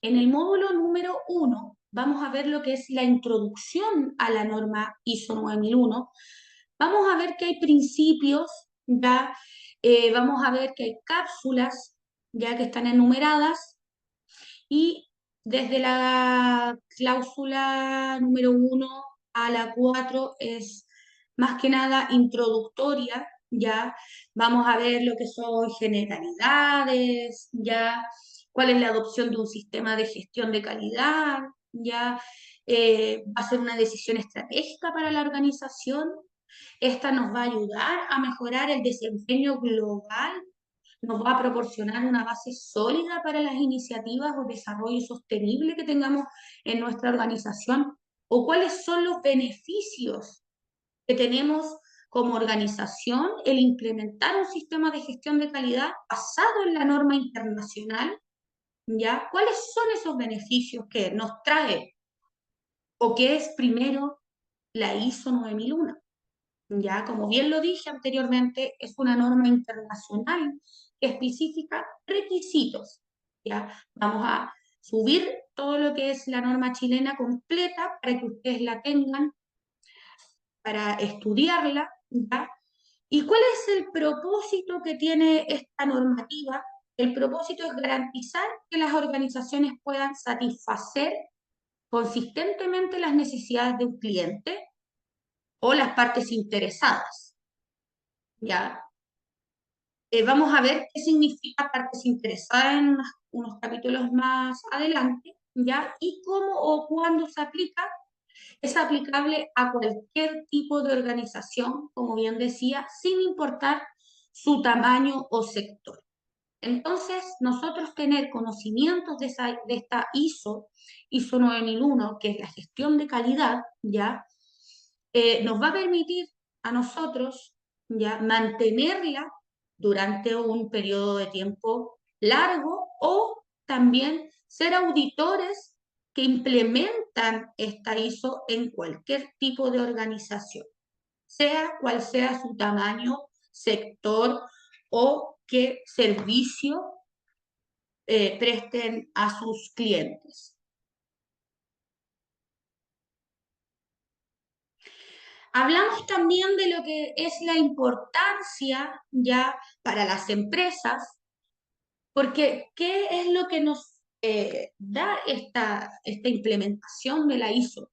En el módulo número 1 vamos a ver lo que es la introducción a la norma ISO 9001. Vamos a ver que hay principios, ya, vamos a ver que hay cápsulas, ya que están enumeradas, y desde la cláusula número 1 a la 4 es más que nada introductoria, ya vamos a ver lo que son generalidades, ya cuál es la adopción de un sistema de gestión de calidad, ya va a ser una decisión estratégica para la organización. Esta nos va a ayudar a mejorar el desempeño global, nos va a proporcionar una base sólida para las iniciativas o desarrollo sostenible que tengamos en nuestra organización, o cuáles son los beneficios que tenemos como organización el implementar un sistema de gestión de calidad basado en la norma internacional, ¿ya? ¿Cuáles son esos beneficios que nos trae o que es primero la ISO 9001? Ya, como bien lo dije anteriormente, es una norma internacional que especifica requisitos. Ya, vamos a subir todo lo que es la norma chilena completa para que ustedes la tengan, para estudiarla, ¿ya? ¿Y cuál es el propósito que tiene esta normativa? El propósito es garantizar que las organizaciones puedan satisfacer consistentemente las necesidades de un cliente o las partes interesadas, ¿ya? Vamos a ver qué significa partes interesadas en unos capítulos más adelante, ¿ya? Y cómo o cuándo se aplica. Es aplicable a cualquier tipo de organización, como bien decía, sin importar su tamaño o sector. Entonces, nosotros tener conocimientos de esta ISO 9001, que es la gestión de calidad, ¿ya? Nos va a permitir a nosotros ya mantenerla durante un periodo de tiempo largo, o también ser auditores que implementan esta ISO en cualquier tipo de organización, sea cual sea su tamaño, sector o qué servicio presten a sus clientes. Hablamos también de lo que es la importancia ya para las empresas, porque ¿qué es lo que nos da esta implementación de la ISO?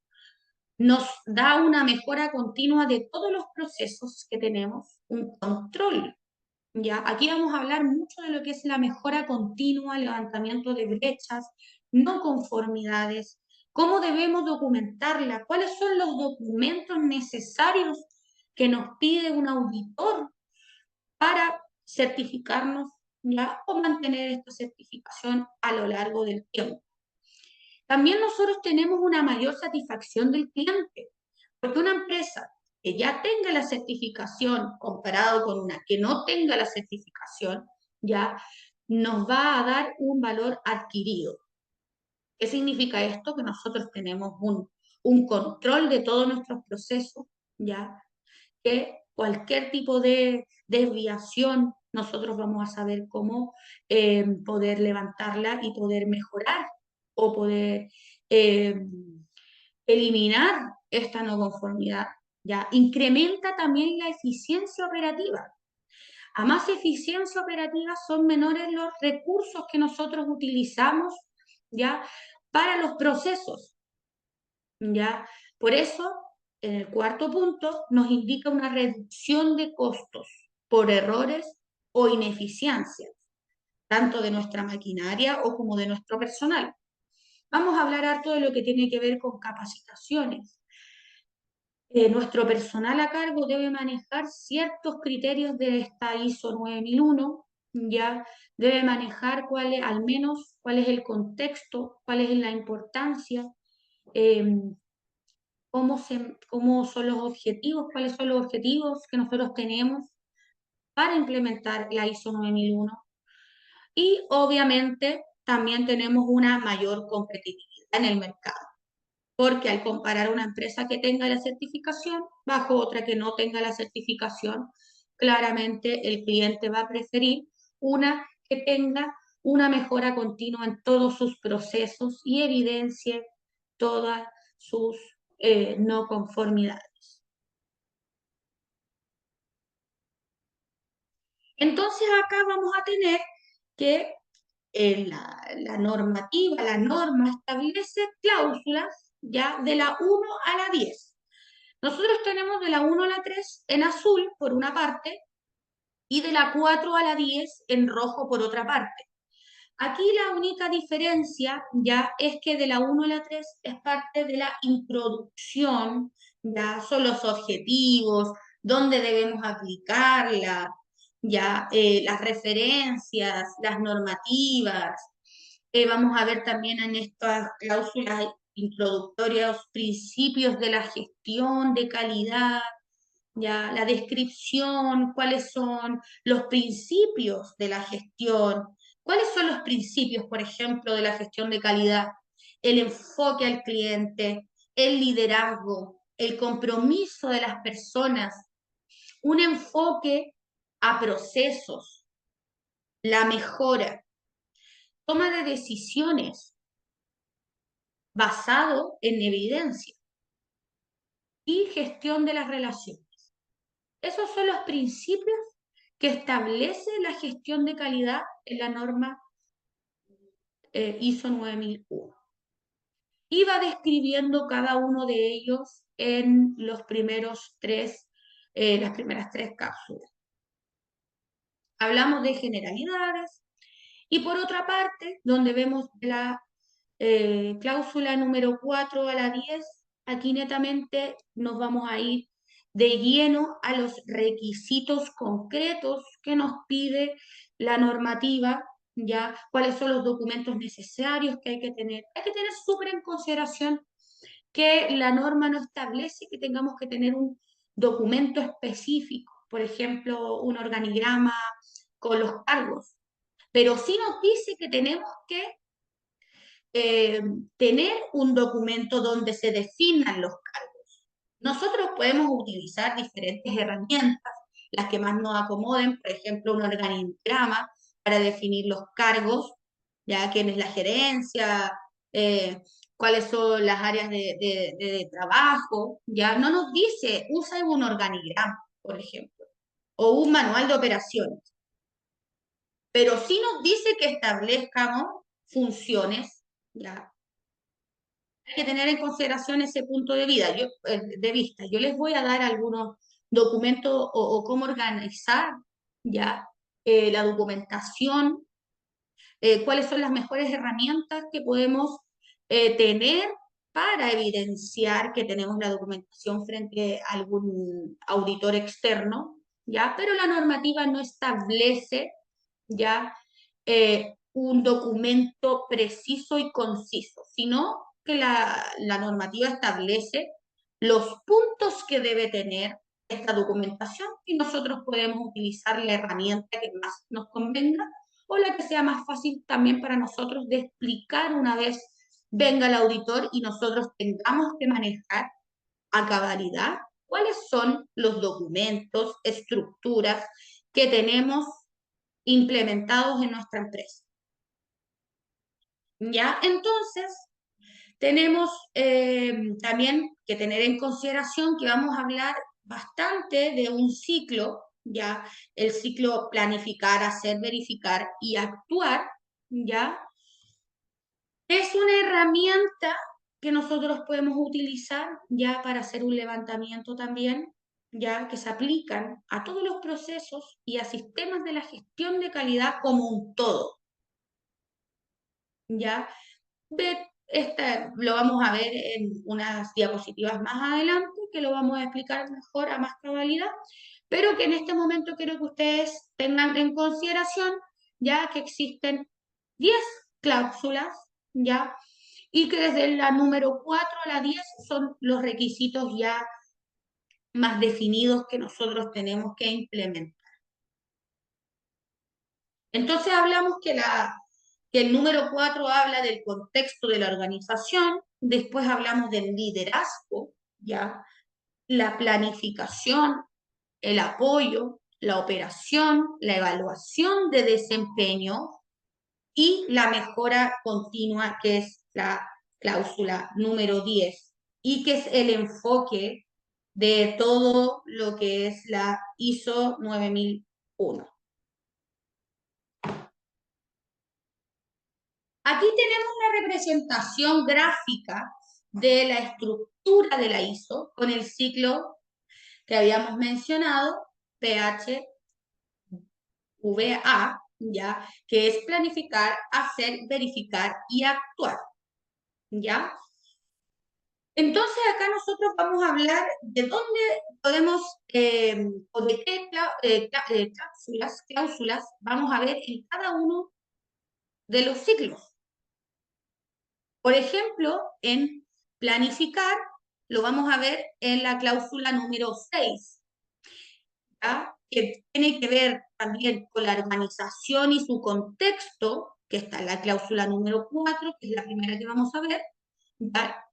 Nos da una mejora continua de todos los procesos que tenemos, un control. ¿Ya? Aquí vamos a hablar mucho de lo que es la mejora continua, levantamiento de brechas, no conformidades, cómo debemos documentarla, cuáles son los documentos necesarios que nos pide un auditor para certificarnos, ¿ya? O mantener esta certificación a lo largo del tiempo. También nosotros tenemos una mayor satisfacción del cliente, porque una empresa que ya tenga la certificación comparado con una que no tenga la certificación, ya nos va a dar un valor adquirido. ¿Qué significa esto? Que nosotros tenemos un control de todos nuestros procesos, ya que cualquier tipo de desviación nosotros vamos a saber cómo poder levantarla y poder mejorar o poder eh, eliminar esta no conformidad. ¿Ya? Incrementa también la eficiencia operativa. A más eficiencia operativa son menores los recursos que nosotros utilizamos, ¿ya? Para los procesos, ¿ya? Por eso, en el cuarto punto, nos indica una reducción de costos por errores o ineficiencias, tanto de nuestra maquinaria o como de nuestro personal. Vamos a hablar harto de lo que tiene que ver con capacitaciones. Nuestro personal a cargo debe manejar ciertos criterios de esta ISO 9001, ya debe manejar al menos cuál es el contexto, cuál es la importancia, eh, cómo son los objetivos, cuáles son los objetivos que nosotros tenemos para implementar la ISO 9001. Y obviamente también tenemos una mayor competitividad en el mercado, porque al comparar una empresa que tenga la certificación bajo otra que no tenga la certificación, claramente el cliente va a preferir una que tenga una mejora continua en todos sus procesos y evidencie todas sus no conformidades. Entonces acá vamos a tener que la normativa, la norma establece cláusulas ya de la 1 a la 10. Nosotros tenemos de la 1 a la 3 en azul por una parte y de la 4 a la 10 en rojo por otra parte. Aquí la única diferencia ya es que de la 1 a la 3 es parte de la introducción, ya son los objetivos, dónde debemos aplicarla, ya las referencias, las normativas. Vamos a ver también en estas cláusulas introductorias principios de la gestión de calidad, ya la descripción, cuáles son los principios de la gestión, cuáles son los principios, por ejemplo, de la gestión de calidad, el enfoque al cliente, el liderazgo, el compromiso de las personas, un enfoque a procesos, la mejora, toma de decisiones basado en evidencia y gestión de las relaciones. Esos son los principios que establece la gestión de calidad en la norma ISO 9001. Y va describiendo cada uno de ellos en los primeros las primeras tres cápsulas. Hablamos de generalidades y por otra parte, donde vemos la cláusula número 4 a la 10, aquí netamente nos vamos a ir de lleno a los requisitos concretos que nos pide la normativa, ya cuáles son los documentos necesarios que hay que tener. Hay que tener súper en consideración que la norma no establece que tengamos que tener un documento específico, por ejemplo, un organigrama con los cargos, pero sí nos dice que tenemos que eh, tener un documento donde se definan los cargos. Nosotros podemos utilizar diferentes herramientas, las que más nos acomoden, por ejemplo, un organigrama para definir los cargos, ya quién es la gerencia, eh, cuáles son las áreas de trabajo, ya no nos dice, usa un organigrama, por ejemplo, o un manual de operaciones, pero sí nos dice que establezcamos funciones, ya hay que tener en consideración ese punto de vista. Yo les voy a dar algunos documentos o cómo organizar ya la documentación, cuáles son las mejores herramientas que podemos tener para evidenciar que tenemos la documentación frente a algún auditor externo, ¿ya? Pero la normativa no establece ya un documento preciso y conciso, sino que la normativa establece los puntos que debe tener esta documentación y nosotros podemos utilizar la herramienta que más nos convenga o la que sea más fácil también para nosotros de explicar una vez venga el auditor y nosotros tengamos que manejar a cabalidad cuáles son los documentos, estructuras que tenemos implementados en nuestra empresa. ¿Ya? Entonces, tenemos también que tener en consideración que vamos a hablar bastante de un ciclo, ¿ya? El ciclo planificar, hacer, verificar y actuar, ¿ya? Es una herramienta que nosotros podemos utilizar ya para hacer un levantamiento también, ya que se aplican a todos los procesos y a sistemas de la gestión de calidad como un todo, ¿ya? Lo vamos a ver en unas diapositivas más adelante, que lo vamos a explicar mejor a más cabalidad, pero que en este momento quiero que ustedes tengan en consideración ya que existen 10 cláusulas, ¿ya? Y que desde la número 4 a la 10 son los requisitos ya más definidos que nosotros tenemos que implementar. Entonces hablamos que el número 4 habla del contexto de la organización, después hablamos del liderazgo, ¿ya? La planificación, el apoyo, la operación, la evaluación de desempeño y la mejora continua, que es la cláusula número 10, y que es el enfoque de todo lo que es la ISO 9001. Aquí tenemos la representación gráfica de la estructura de la ISO con el ciclo que habíamos mencionado, PH, VA, ¿ya? Que es planificar, hacer, verificar y actuar, ¿ya? Entonces acá nosotros vamos a hablar de dónde podemos o de qué cláusulas vamos a ver en cada uno de los ciclos. Por ejemplo, en planificar lo vamos a ver en la cláusula número 6, ¿ya? Que tiene que ver también con la organización y su contexto, que está en la cláusula número 4, que es la primera que vamos a ver, ¿ya?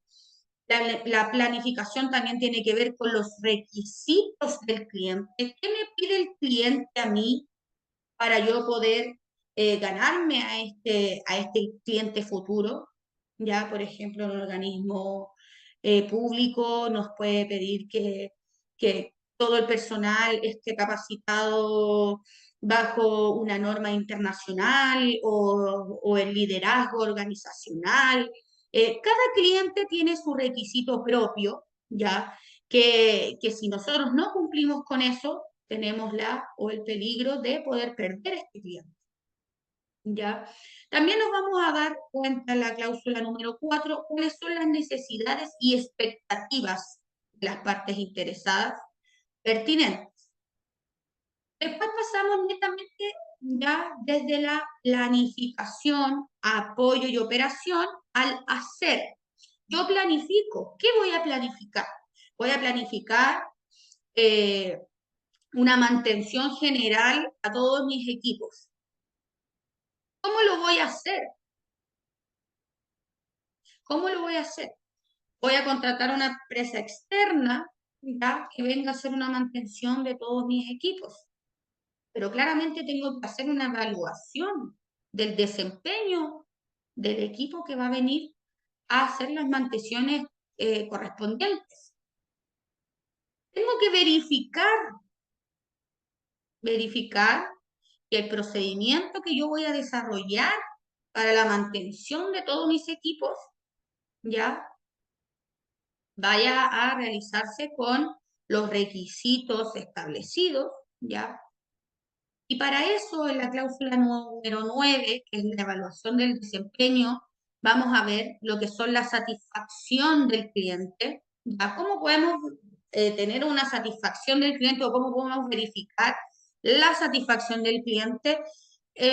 La planificación también tiene que ver con los requisitos del cliente. ¿Qué me pide el cliente a mí para yo poder ganarme a este cliente futuro? Ya, por ejemplo, un organismo público nos puede pedir que todo el personal esté capacitado bajo una norma internacional o el liderazgo organizacional. Cada cliente tiene su requisito propio, ¿ya? Que si nosotros no cumplimos con eso, tenemos la o el peligro de poder perder este cliente. ¿Ya? También nos vamos a dar cuenta en la cláusula número 4 cuáles son las necesidades y expectativas de las partes interesadas pertinentes. Después pasamos netamente ya desde la planificación, apoyo y operación al hacer. Yo planifico. ¿Qué voy a planificar? Voy a planificar eh, una mantención general a todos mis equipos. ¿Cómo lo voy a hacer? ¿Cómo lo voy a hacer? Voy a contratar a una empresa externa, ¿ya? Que venga a hacer una mantención de todos mis equipos. Pero claramente tengo que hacer una evaluación del desempeño del equipo que va a venir a hacer las mantenciones correspondientes. Tengo que verificar que el procedimiento que yo voy a desarrollar para la mantención de todos mis equipos, ya vaya a realizarse con los requisitos establecidos, ¿ya? Y para eso, en la cláusula número 9, que es la evaluación del desempeño, vamos a ver lo que son la satisfacción del cliente, ¿ya? ¿Cómo podemos tener una satisfacción del cliente o cómo podemos verificar la satisfacción del cliente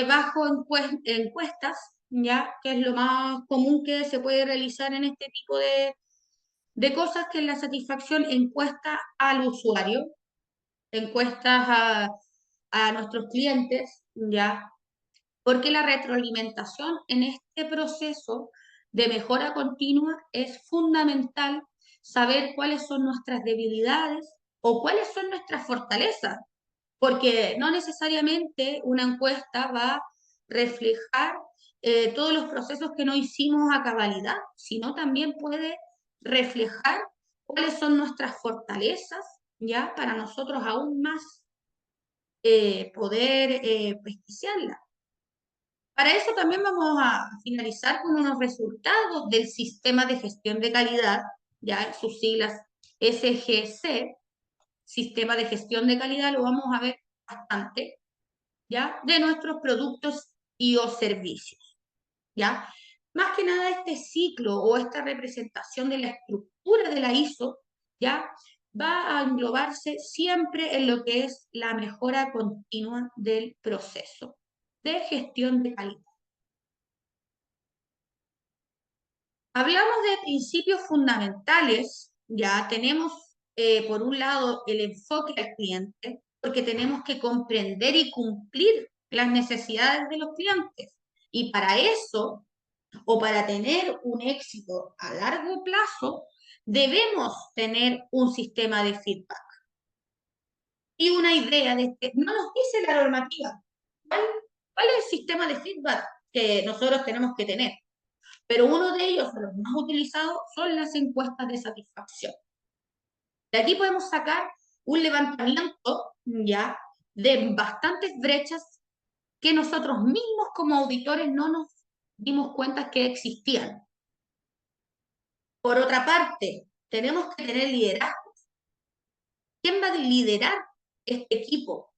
bajo encuestas, ¿ya? Que es lo más común que se puede realizar en este tipo de cosas, que es la satisfacción, encuesta al usuario, encuestas a nuestros clientes, ¿ya? Porque la retroalimentación en este proceso de mejora continua es fundamental, saber cuáles son nuestras debilidades o cuáles son nuestras fortalezas, porque no necesariamente una encuesta va a reflejar todos los procesos que no hicimos a cabalidad, sino también puede reflejar cuáles son nuestras fortalezas, ¿ya? Para nosotros aún más poder prestigiarla. Para eso también vamos a finalizar con unos resultados del sistema de gestión de calidad, ya sus siglas SGC, sistema de gestión de calidad, lo vamos a ver bastante, ¿ya? De nuestros productos y o servicios, ¿ya? Más que nada este ciclo o esta representación de la estructura de la ISO, ¿ya? Va a englobarse siempre en lo que es la mejora continua del proceso de gestión de calidad. Hablamos de principios fundamentales, ya tenemos por un lado el enfoque al cliente, porque tenemos que comprender y cumplir las necesidades de los clientes. Y para eso, o para tener un éxito a largo plazo, debemos tener un sistema de feedback y una idea de que no nos dice la normativa. ¿Cuál es el sistema de feedback? que nosotros tenemos que tener. Pero uno de ellos, de los más utilizados, son las encuestas de satisfacción. De aquí podemos sacar un levantamiento ya de bastantes brechas que nosotros mismos como auditores no nos dimos cuenta que existían. Por otra parte, tenemos que tener liderazgo. ¿Quién va a liderar este equipo?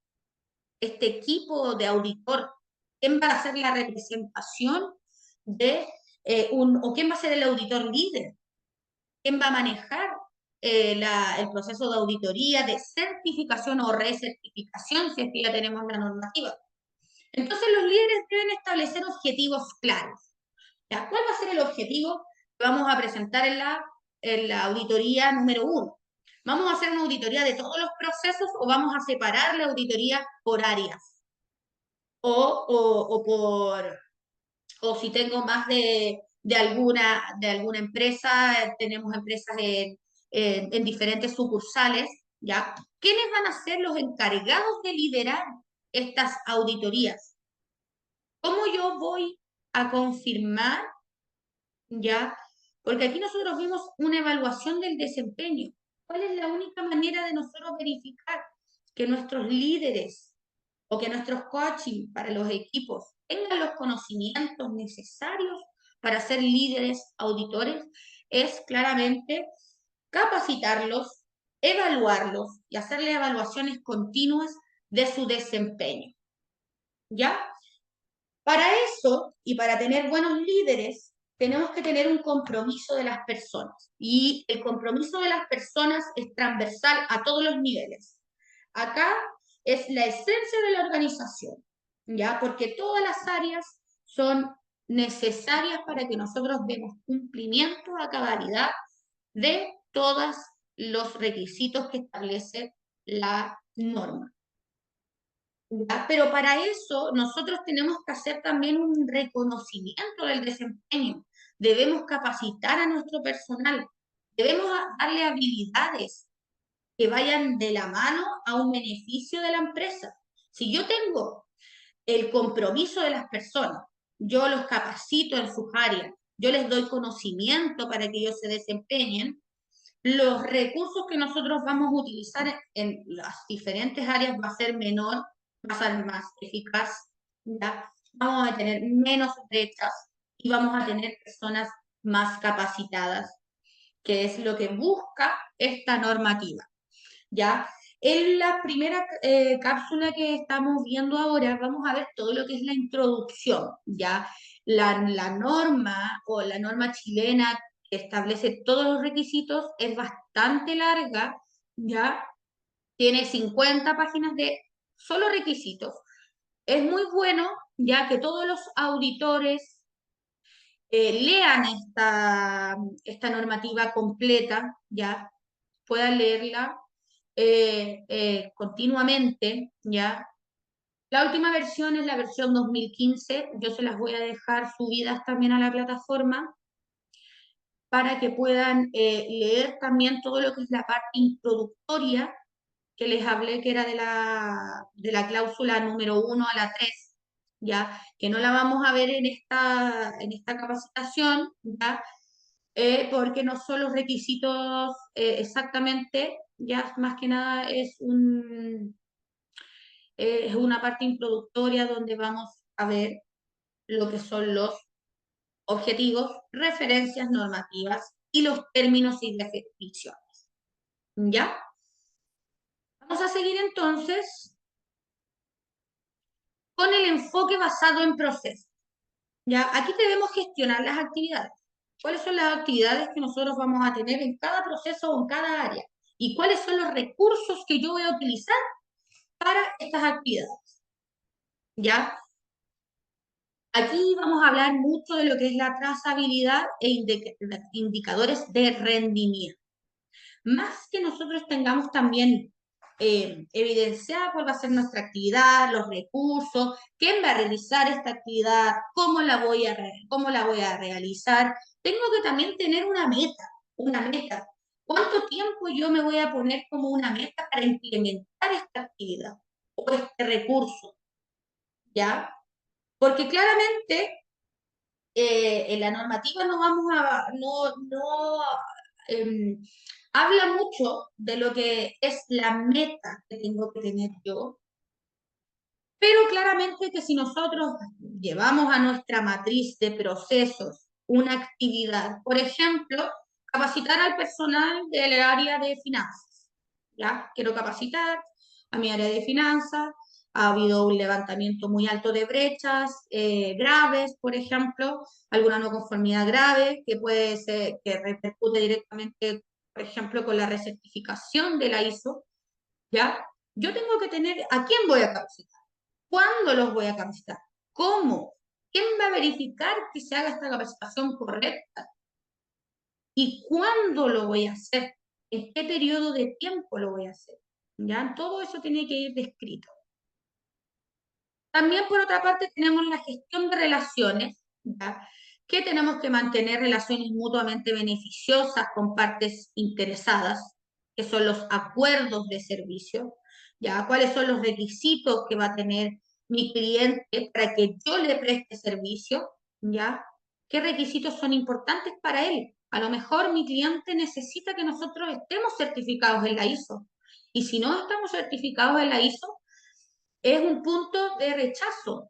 Este equipo de auditor. ¿Quién va a hacer la representación de o quién va a ser el auditor líder? ¿Quién va a manejar el proceso de auditoría, de certificación o recertificación, si es que ya tenemos la normativa? Entonces los líderes deben establecer objetivos claros. ¿Ya? ¿Cuál va a ser el objetivo que vamos a presentar en la auditoría número 1? ¿Vamos a hacer una auditoría de todos los procesos o vamos a separar la auditoría por áreas? O por o si tengo más de alguna empresa, tenemos empresas en diferentes sucursales, ¿ya? ¿Quiénes van a ser los encargados de liderar estas auditorías? ¿Cómo yo voy a confirmar, ya? Porque aquí nosotros vimos una evaluación del desempeño. ¿Cuál es la única manera de nosotros verificar que nuestros líderes o que nuestros coaching para los equipos tengan los conocimientos necesarios para ser líderes auditores? Es claramente capacitarlos, evaluarlos y hacerle evaluaciones continuas de su desempeño. ¿Ya? Para eso y para tener buenos líderes, tenemos que tener un compromiso de las personas. Y el compromiso de las personas es transversal a todos los niveles. Acá es la esencia de la organización, ¿ya? Porque todas las áreas son necesarias para que nosotros demos cumplimiento a cabalidad de todos los requisitos que establece la norma. ¿Ya? Pero para eso nosotros tenemos que hacer también un reconocimiento del desempeño. Debemos capacitar a nuestro personal. Debemos darle habilidades que vayan de la mano a un beneficio de la empresa. Si yo tengo el compromiso de las personas, yo los capacito en sus áreas, yo les doy conocimiento para que ellos se desempeñen, los recursos que nosotros vamos a utilizar en las diferentes áreas va a ser menor, va a ser más eficaz, ¿ya? Vamos a tener menos brechas y vamos a tener personas más capacitadas, que es lo que busca esta normativa, ¿ya? En la primera cápsula que estamos viendo ahora, vamos a ver todo lo que es la introducción, ¿ya? La norma o la norma chilena que establece todos los requisitos es bastante larga, ¿ya? Tiene 50 páginas de solo requisitos. Es muy bueno, ya que todos los auditores lean esta normativa completa, ¿ya? Puedan leerla continuamente, ¿ya? La última versión es la versión 2015, yo se las voy a dejar subidas también a la plataforma para que puedan leer también todo lo que es la parte introductoria que les hablé, que era de la cláusula número 1 a la 3, ¿ya? Que no la vamos a ver en esta capacitación, ¿ya? Porque no son los requisitos exactamente, ya más que nada es una parte introductoria donde vamos a ver lo que son los objetivos, referencias normativas y los términos y definiciones. ¿Ya? Vamos a seguir entonces con el enfoque basado en procesos. ¿Ya? Aquí debemos gestionar las actividades. ¿Cuáles son las actividades que nosotros vamos a tener en cada proceso o en cada área? ¿Y cuáles son los recursos que yo voy a utilizar para estas actividades? ¿Ya? Aquí vamos a hablar mucho de lo que es la trazabilidad e indicadores de rendimiento. Más que nosotros tengamos también evidenciada cuál va a ser nuestra actividad, los recursos, quién va a realizar esta actividad, cómo la voy a realizar, tengo que también tener una meta, una meta. ¿Cuánto tiempo yo me voy a poner como una meta para implementar esta actividad o este recurso? ¿Ya? Porque claramente en la normativa no vamos a, no em, habla mucho de lo que es la meta que tengo que tener yo, pero claramente que si nosotros llevamos a nuestra matriz de procesos una actividad, por ejemplo, capacitar al personal del área de finanzas, ¿ya? Quiero capacitar a mi área de finanzas, ha habido un levantamiento muy alto de brechas graves, por ejemplo, alguna no conformidad grave que puede ser, que repercute directamente, por ejemplo, con la recertificación de la ISO, ¿ya? Yo tengo que tener, ¿a quién voy a capacitar? ¿Cuándo los voy a capacitar? ¿Cómo? ¿Quién va a verificar que se haga esta capacitación correcta? ¿Y cuándo lo voy a hacer? ¿En qué periodo de tiempo lo voy a hacer? ¿Ya? Todo eso tiene que ir descrito. También, por otra parte, tenemos la gestión de relaciones, ¿ya? Que tenemos que mantener relaciones mutuamente beneficiosas con partes interesadas, que son los acuerdos de servicio, ¿ya? ¿Cuáles son los requisitos que va a tener mi cliente para que yo le preste servicio, ¿ya? ¿Qué requisitos son importantes para él? A lo mejor mi cliente necesita que nosotros estemos certificados en la ISO. Y si no estamos certificados en la ISO, es un punto de rechazo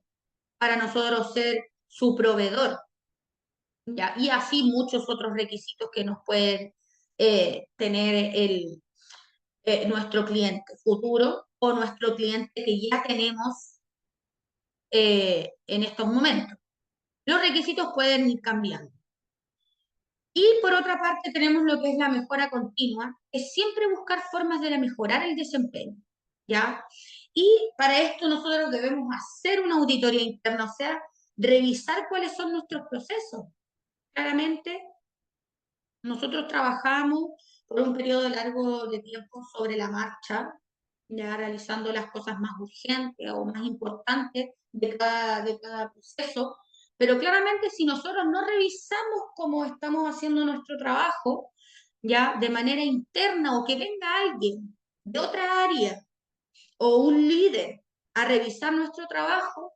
para nosotros ser su proveedor, ¿ya? Y así muchos otros requisitos que nos pueden tener nuestro cliente futuro o nuestro cliente que ya tenemos en estos momentos. Los requisitos pueden ir cambiando. Y por otra parte tenemos lo que es la mejora continua, es siempre buscar formas de mejorar el desempeño, ¿ya? Y para esto nosotros debemos hacer una auditoría interna, o sea, revisar cuáles son nuestros procesos. Claramente, nosotros trabajamos por un periodo largo de tiempo sobre la marcha, ya realizando las cosas más urgentes o más importantes de cada proceso, pero claramente si nosotros no revisamos cómo estamos haciendo nuestro trabajo, ya de manera interna o que venga alguien de otra área o un líder a revisar nuestro trabajo,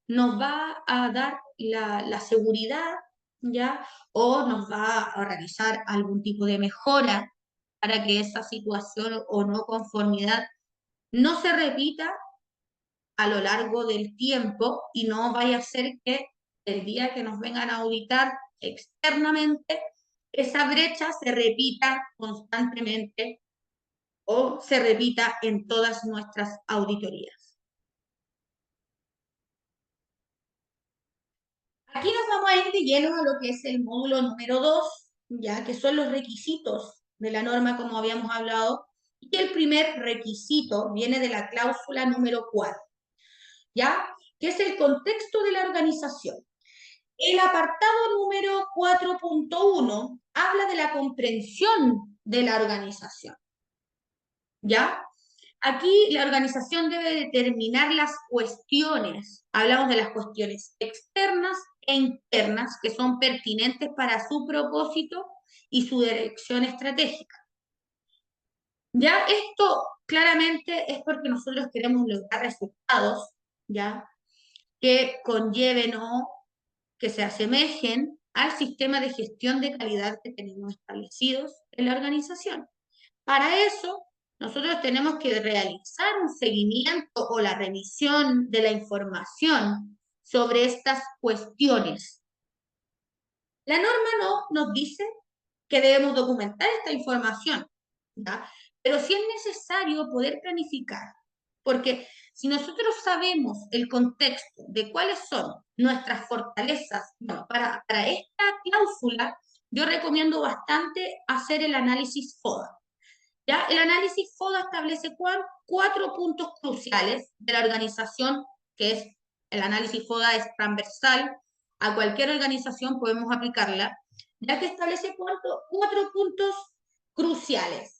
nos va a dar la seguridad, ¿ya? O nos va a realizar algún tipo de mejora para que esa situación o no conformidad no se repita a lo largo del tiempo y no vaya a ser que el día que nos vengan a auditar externamente, esa brecha se repita constantemente o se repita en todas nuestras auditorías. Aquí nos vamos a ir de lleno a lo que es el módulo número 2, ya que son los requisitos de la norma, como habíamos hablado, y el primer requisito viene de la cláusula número 4, ¿ya? Que es el contexto de la organización. El apartado número 4.1 habla de la comprensión de la organización, ¿ya? Aquí la organización debe determinar las cuestiones, hablamos de las cuestiones externas e internas que son pertinentes para su propósito y su dirección estratégica. Ya esto claramente es porque nosotros queremos lograr resultados, ¿ya? Que conlleven o que se asemejen al sistema de gestión de calidad que tenemos establecidos en la organización. Para eso, nosotros tenemos que realizar un seguimiento o la revisión de la información sobre estas cuestiones. La norma no nos dice que debemos documentar esta información, ¿ya? Pero sí es necesario poder planificar, porque si nosotros sabemos el contexto de cuáles son nuestras fortalezas, bueno, para esta cláusula, yo recomiendo bastante hacer el análisis FODA. ¿Ya? El análisis FODA establece cuatro puntos cruciales de la organización, que es el análisis FODA es transversal, a cualquier organización podemos aplicarla, ya que establece cuatro puntos cruciales.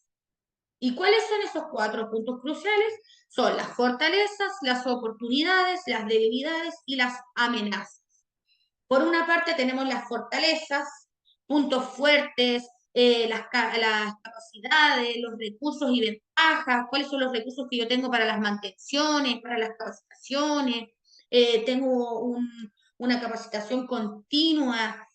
¿Y cuáles son esos cuatro puntos cruciales? Son las fortalezas, las oportunidades, las debilidades y las amenazas. Por una parte tenemos las fortalezas, puntos fuertes, las capacidades, los recursos y ventajas, cuáles son los recursos que yo tengo para las mantenciones, para las capacitaciones, tengo una capacitación continua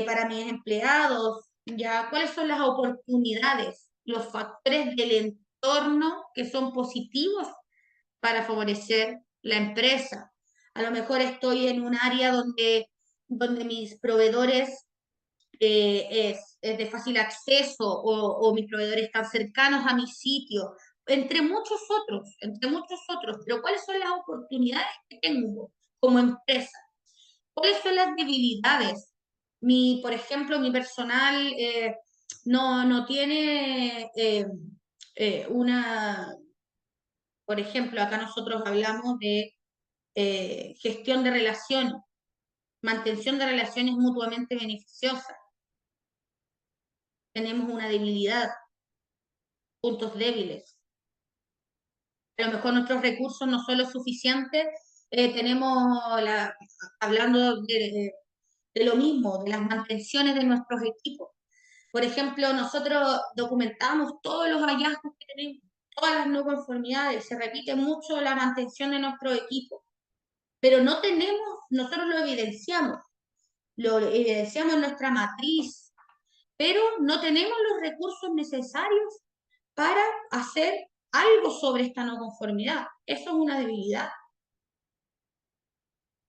para mis empleados, ¿ya? ¿Cuáles son las oportunidades, los factores del entorno que son positivos para favorecer la empresa? A lo mejor estoy en un área donde mis proveedores es de fácil acceso o mis proveedores están cercanos a mi sitio, entre muchos otros, pero ¿cuáles son las oportunidades que tengo como empresa? ¿Cuáles son las debilidades? Por ejemplo, mi personal no tiene por ejemplo, acá nosotros hablamos de gestión de relaciones, mantención de relaciones mutuamente beneficiosas. Tenemos una debilidad, puntos débiles. A lo mejor nuestros recursos no son los suficientes. Hablando de lo mismo, de las mantenciones de nuestros equipos. Por ejemplo, nosotros documentamos todos los hallazgos que tenemos, todas las no conformidades, se repite mucho la mantención de nuestro equipo, pero nosotros lo evidenciamos en nuestra matriz, pero no tenemos los recursos necesarios para hacer algo sobre esta no conformidad. Eso es una debilidad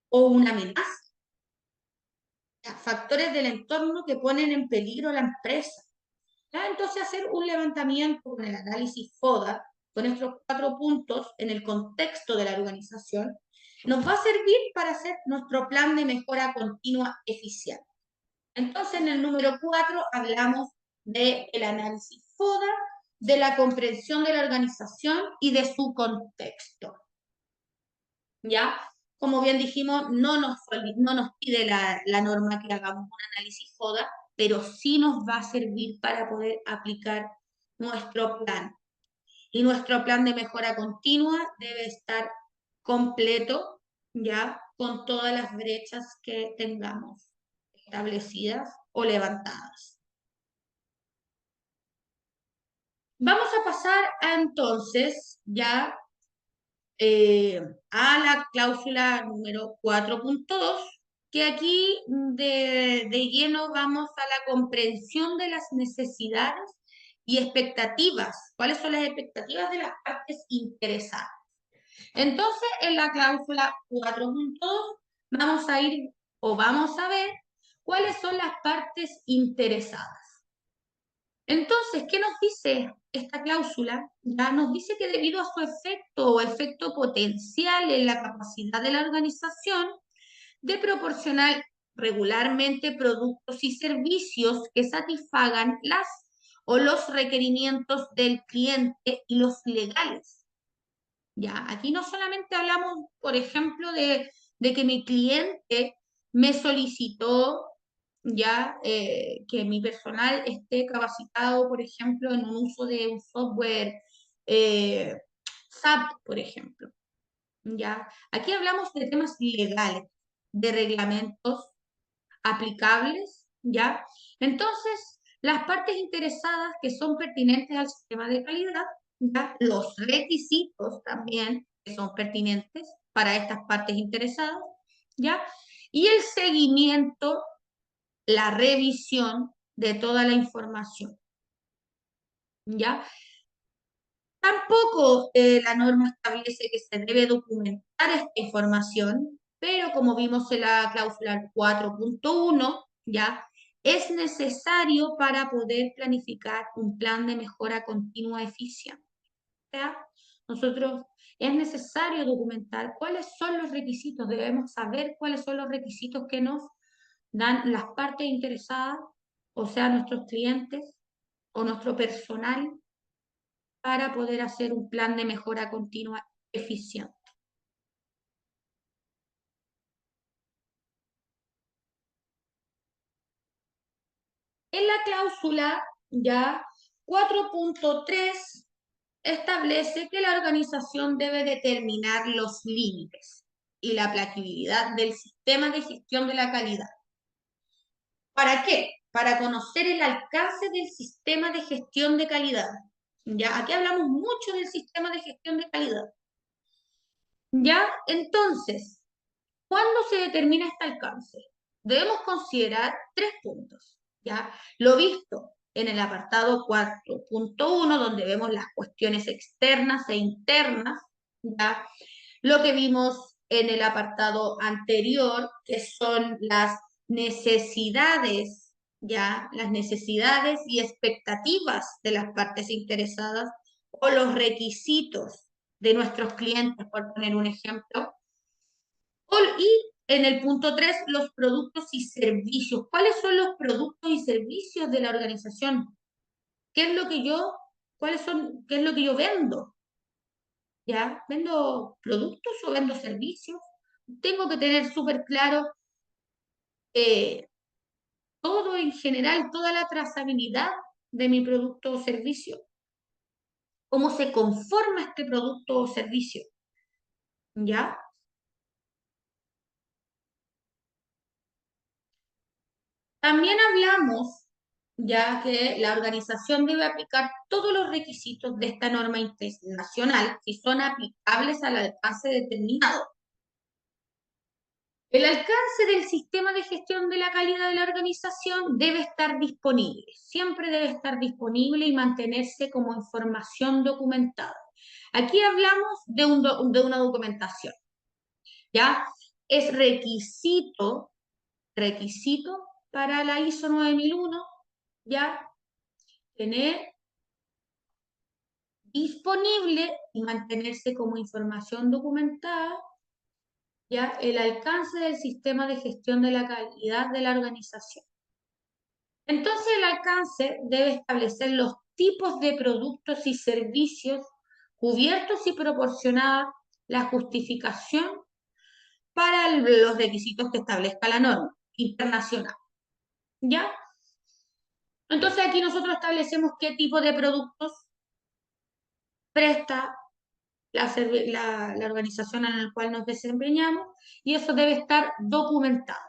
o una amenaza. Factores del entorno que ponen en peligro la empresa. ¿Ya? Entonces, hacer un levantamiento con el análisis FODA, con estos 4 puntos en el contexto de la organización, nos va a servir para hacer nuestro plan de mejora continua eficiente. Entonces, en el número 4 hablamos del análisis FODA, de la comprensión de la organización y de su contexto. ¿Ya? Como bien dijimos, no nos pide la norma que hagamos un análisis FODA, pero sí nos va a servir para poder aplicar nuestro plan. Y nuestro plan de mejora continua debe estar completo, ¿ya? Con todas las brechas que tengamos establecidas o levantadas. Vamos a pasar entonces ya a la cláusula número 4.2, que aquí de lleno vamos a la comprensión de las necesidades y expectativas. ¿Cuáles son las expectativas de las partes interesadas? Entonces, en la cláusula 4.2 vamos a ver cuáles son las partes interesadas. Entonces, ¿qué nos dice esta cláusula? Ya nos dice que debido a su efecto o efecto potencial en la capacidad de la organización de proporcionar regularmente productos y servicios que satisfagan las o los requerimientos del cliente y los legales. Ya, aquí no solamente hablamos, por ejemplo, de que mi cliente me solicitó ya que mi personal esté capacitado, por ejemplo, en un uso de un software eh, SAP, por ejemplo. ¿Ya? Aquí hablamos de temas legales, de reglamentos aplicables, ¿ya? Entonces, las partes interesadas que son pertinentes al sistema de calidad, ¿ya? Los requisitos también que son pertinentes para estas partes interesadas, ¿ya? Y el seguimiento, la revisión de toda la información, ¿ya? Tampoco la norma establece que se debe documentar esta información, pero como vimos en la cláusula 4.1, ¿ya? Es necesario para poder planificar un plan de mejora continua eficiente. ¿Ya? Nosotros es necesario documentar cuáles son los requisitos, debemos saber cuáles son los requisitos que nos dan las partes interesadas, o sea, nuestros clientes o nuestro personal, para poder hacer un plan de mejora continua eficiente. En la cláusula ya 4.3 establece que la organización debe determinar los límites y la aplicabilidad del sistema de gestión de la calidad. ¿Para qué? Para conocer el alcance del sistema de gestión de calidad. Ya, aquí hablamos mucho del sistema de gestión de calidad. Ya, entonces, ¿Cuándo se determina este alcance? Debemos considerar 3 puntos, ¿ya? Lo visto en el apartado 4.1, donde vemos las cuestiones externas e internas, ¿ya? Lo que vimos en el apartado anterior, que son las necesidades, ¿ya? Las necesidades y expectativas de las partes interesadas o los requisitos de nuestros clientes, por poner un ejemplo. Y en el punto 3, los productos y servicios. ¿Cuáles son los productos y servicios de la organización? ¿Qué es lo que yo, qué es lo que yo vendo? ¿Ya? ¿Vendo productos o vendo servicios? Tengo que tener súper claro eh, todo en general, toda la trazabilidad de mi producto o servicio. ¿Cómo se conforma este producto o servicio? ¿Ya? También hablamos ya que la organización debe aplicar todos los requisitos de esta norma internacional si son aplicables al alcance determinado. El alcance del sistema de gestión de la calidad de la organización debe estar disponible, siempre debe estar disponible y mantenerse como información documentada. Aquí hablamos de una documentación, ¿ya? Es requisito para la ISO 9001, ¿ya? Tener disponible y mantenerse como información documentada, ¿ya? El alcance del sistema de gestión de la calidad de la organización. Entonces, el alcance debe establecer los tipos de productos y servicios cubiertos y proporcionar la justificación para los requisitos que establezca la norma internacional, ¿ya? Entonces, aquí nosotros establecemos qué tipo de productos presta la organización en la cual nos desempeñamos y eso debe estar documentado.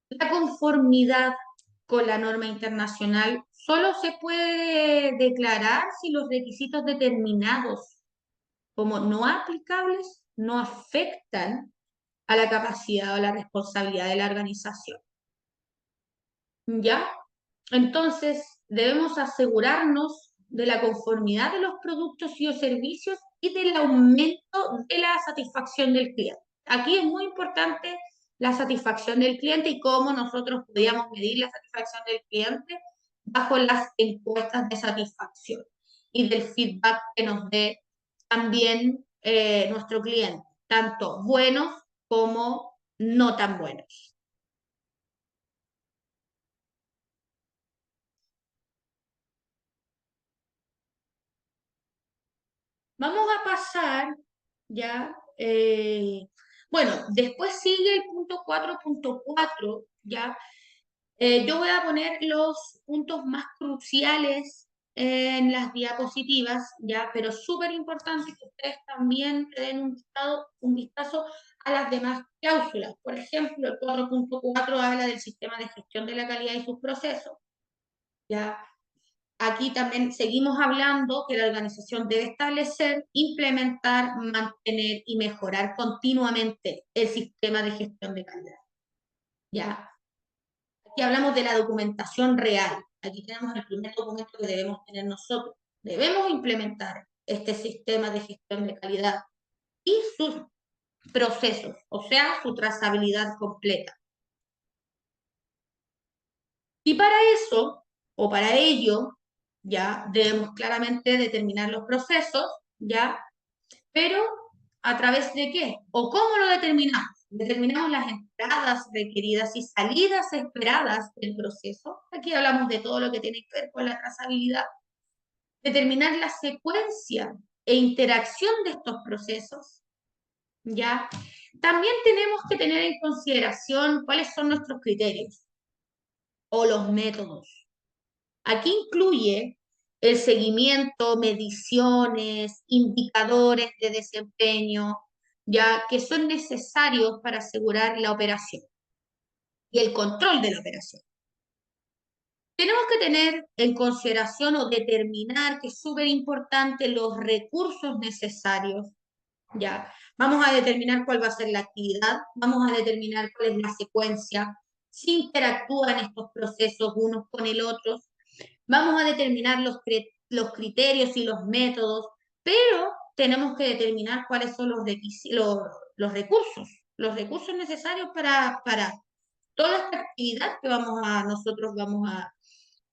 La conformidad con la norma internacional solo se puede declarar si los requisitos determinados como no aplicables no afectan a la capacidad o la responsabilidad de la organización. ¿Ya? Entonces, debemos asegurarnos de la conformidad de los productos y o servicios y del aumento de la satisfacción del cliente. Aquí es muy importante la satisfacción del cliente y cómo nosotros podíamos medir la satisfacción del cliente bajo las encuestas de satisfacción y del feedback que nos dé también nuestro cliente, tanto buenos como no tan buenos. Vamos a pasar ya. Bueno, después sigue el punto 4.4, ya. Yo voy a poner los puntos más cruciales en las diapositivas, ya, pero súper importante que ustedes también den un vistazo a las demás cláusulas. Por ejemplo, el 4.4 habla del sistema de gestión de la calidad y sus procesos, ya. Aquí también seguimos hablando que la organización debe establecer, implementar, mantener y mejorar continuamente el sistema de gestión de calidad. ¿Ya? Aquí hablamos de la documentación real. Aquí tenemos el primer documento que debemos tener nosotros. Debemos implementar este sistema de gestión de calidad y sus procesos, o sea, su trazabilidad completa. Y para eso, o para ello, ya debemos claramente determinar los procesos, ya, pero ¿a través de qué? ¿O cómo lo determinamos? Determinamos las entradas requeridas y salidas esperadas del proceso. Aquí hablamos de todo lo que tiene que ver con la trazabilidad. Determinar la secuencia e interacción de estos procesos, ¿ya? También tenemos que tener en consideración cuáles son nuestros criterios o los métodos. Aquí incluye el seguimiento, mediciones, indicadores de desempeño, ya que son necesarios para asegurar la operación y el control de la operación. Tenemos que tener en consideración o determinar, que es súper importante, los recursos necesarios, ya, Vamos a determinar cuál va a ser la actividad, vamos a determinar cuál es la secuencia, si interactúan estos procesos unos con el otro, vamos a determinar los criterios y los métodos, pero tenemos que determinar cuáles son los recursos necesarios para toda esta actividad que nosotros vamos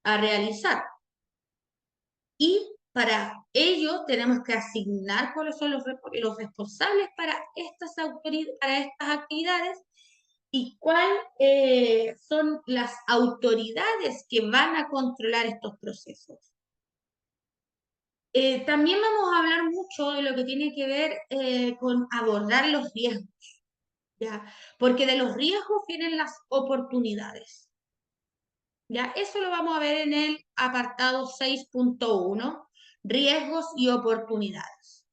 a realizar. Y para ello tenemos que asignar cuáles son los responsables para para estas actividades y cuáles son las autoridades que van a controlar estos procesos. También vamos a hablar mucho de lo que tiene que ver con abordar los riesgos, ¿ya? Porque de los riesgos vienen las oportunidades, ¿ya? Eso lo vamos a ver en el apartado 6.1, riesgos y oportunidades.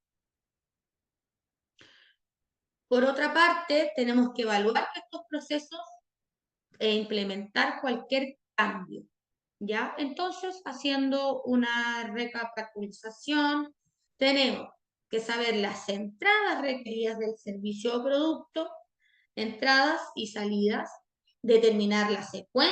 Por otra parte, tenemos que evaluar estos procesos e implementar cualquier cambio, ¿ya? Entonces, haciendo una recapitulación, tenemos que saber las entradas requeridas del servicio o producto, entradas y salidas, determinar la secuencia